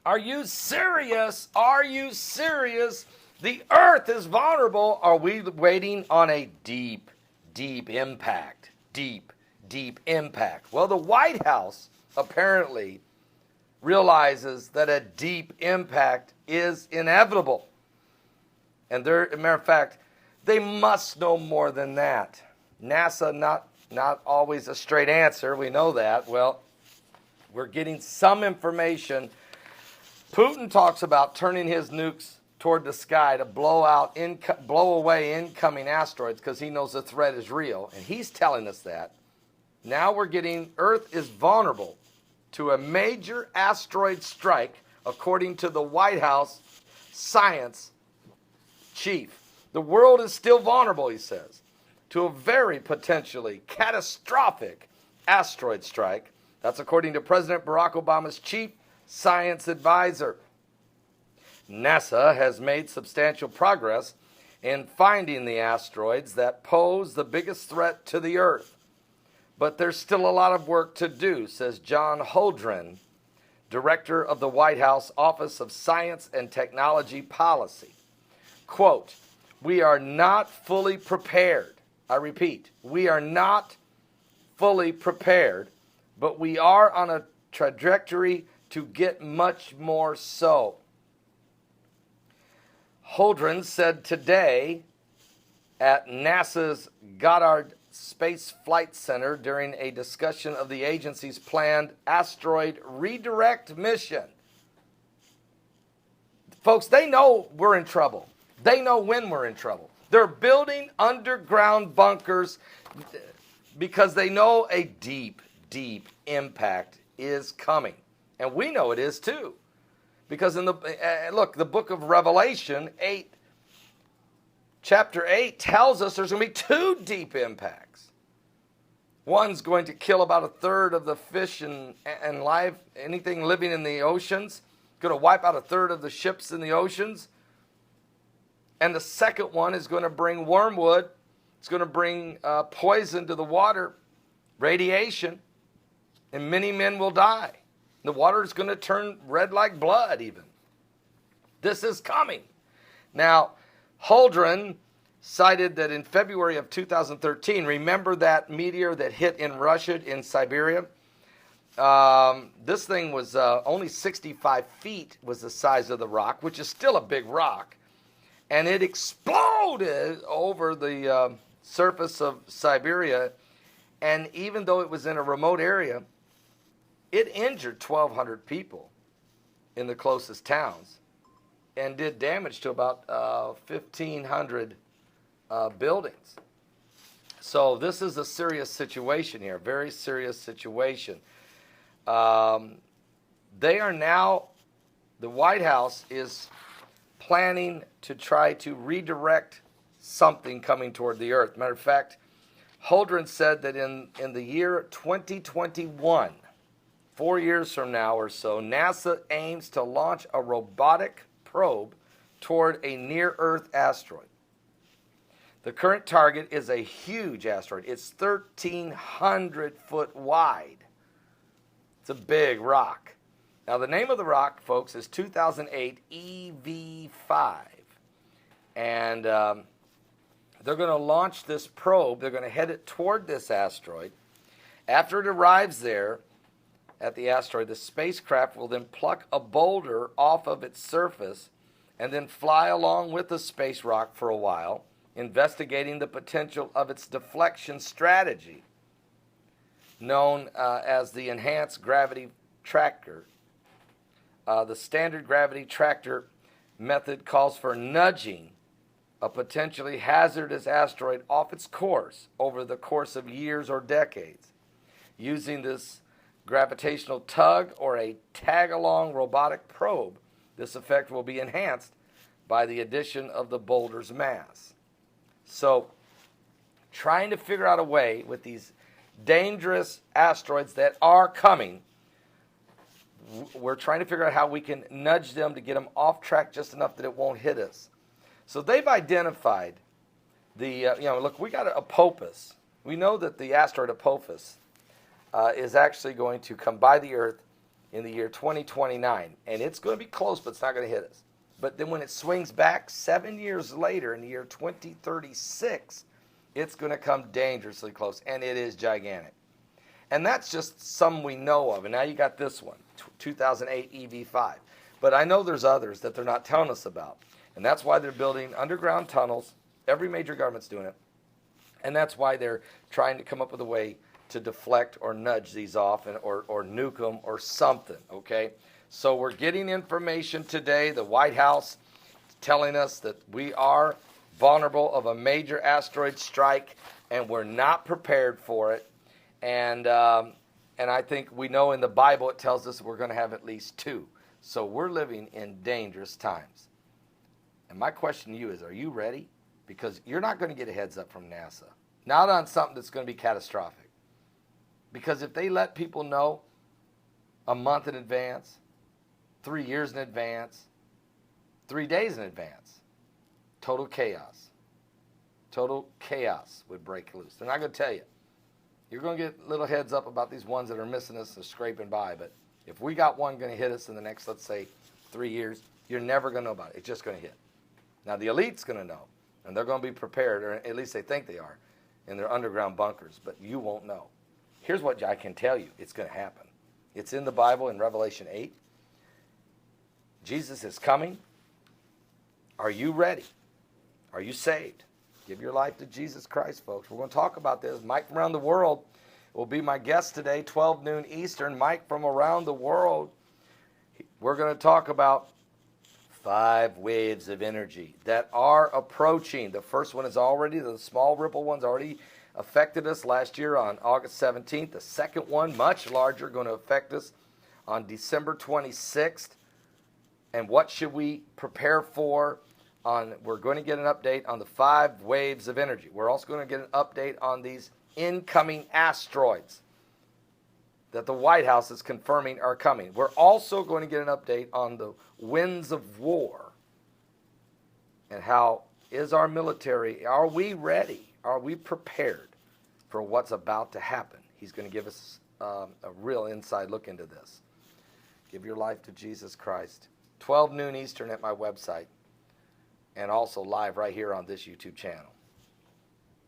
Are you serious? Are you serious? The Earth is vulnerable. Are we waiting on a deep, deep impact? Deep, deep impact. Well, the White House apparently realizes that a deep impact is inevitable. And as a matter of fact, they must know more than that. NASA, not always a straight answer. We know that. Well, we're getting some information. Putin talks about turning his nukes toward the sky to blow away incoming asteroids because he knows the threat is real. And he's telling us that. Now we're getting Earth is vulnerable to a major asteroid strike, according to the White House science chief. The world is still vulnerable, he says, to a very potentially catastrophic asteroid strike. That's according to President Barack Obama's chief science advisor. NASA has made substantial progress in finding the asteroids that pose the biggest threat to the Earth. But there's still a lot of work to do, says John Holdren, director of the White House Office of Science and Technology Policy. Quote, "We are not fully prepared." I repeat, we are not fully prepared, but we are on a trajectory to get much more so. Holdren said today at NASA's Goddard Space Flight Center during a discussion of the agency's planned asteroid redirect mission. Folks, they know we're in trouble. They know when we're in trouble. They're building underground bunkers because they know a deep, deep impact is coming. And we know it is too. Because in the book of Revelation 8, chapter 8 tells us there's going to be two deep impacts. One's going to kill about a third of the fish and anything living in the oceans. Going to wipe out a third of the ships in the oceans. And the second one is going to bring wormwood. It's going to bring poison to the water, radiation, and many men will die. The water is going to turn red like blood even. This is coming. Now, Holdren cited that in February of 2013, remember that meteor that hit in Russia, in Siberia? This thing was only 65 feet was the size of the rock, which is still a big rock. And it exploded over the surface of Siberia. And even though it was in a remote area, it injured 1,200 people in the closest towns and did damage to about 1,500 buildings. So this is a serious situation here, very serious situation. They are now, the White House is planning to try to redirect something coming toward the Earth. Matter of fact, Holdren said that in the year 2021, 4 years from now or so, NASA aims to launch a robotic probe toward a near-Earth asteroid. The current target is a huge asteroid. It's 1,300 foot wide. It's a big rock. Now, the name of the rock, folks, is 2008 EV5. And they're going to launch this probe. They're going to head it toward this asteroid. After it arrives there, at the asteroid, the spacecraft will then pluck a boulder off of its surface and then fly along with the space rock for a while, investigating the potential of its deflection strategy, known as the Enhanced Gravity Tractor. The standard gravity tractor method calls for nudging a potentially hazardous asteroid off its course over the course of years or decades. Using this gravitational tug or a tag-along robotic probe, this effect will be enhanced by the addition of the boulder's mass. So, trying to figure out a way with these dangerous asteroids that are coming, we're trying to figure out how we can nudge them to get them off track just enough that it won't hit us. So they've identified the, look, we got Apophis. We know that the asteroid Apophis is actually going to come by the Earth in the year 2029. And it's going to be close, but it's not going to hit us. But then when it swings back 7 years later in the year 2036, it's going to come dangerously close, and it is gigantic. And that's just some we know of. And now you got this one, 2008 EV5. But I know there's others that they're not telling us about. And that's why they're building underground tunnels. Every major government's doing it. And that's why they're trying to come up with a way to deflect or nudge these off or nuke them or something, okay? So we're getting information today. The White House is telling us that we are vulnerable of a major asteroid strike, and we're not prepared for it. And I think we know in the Bible it tells us we're going to have at least 2. So we're living in dangerous times. And my question to you is, are you ready? Because you're not going to get a heads up from NASA. Not on something that's going to be catastrophic. Because if they let people know a month in advance, 3 years in advance, 3 days in advance, total chaos. Total chaos would break loose. They're not going to tell you. You're going to get little heads up about these ones that are missing us and scraping by. But if we got one going to hit us in the next, let's say, 3 years, you're never going to know about it. It's just going to hit. Now, the elite's going to know. And they're going to be prepared, or at least they think they are, in their underground bunkers. But you won't know. Here's what I can tell you. It's going to happen. It's in the Bible in Revelation 8. Jesus is coming. Are you ready? Are you saved? Give your life to Jesus Christ, folks. We're going to talk about this. Mike from around the world will be my guest today, 12 noon Eastern. Mike from around the world. We're going to talk about 5 waves of energy that are approaching. The first one is already, the small ripple one's already affected us last year on August 17th. The second one, much larger, going to affect us on December 26th. And what should we prepare for? We're going to get an update on the 5 waves of energy. We're also going to get an update on these incoming asteroids that the White House is confirming are coming. We're also going to get an update on the winds of war and how is our military, are we ready? Are we prepared for what's about to happen? He's going to give us a real inside look into this. Give your life to Jesus Christ. 12 noon Eastern at my website, and also live right here on this YouTube channel.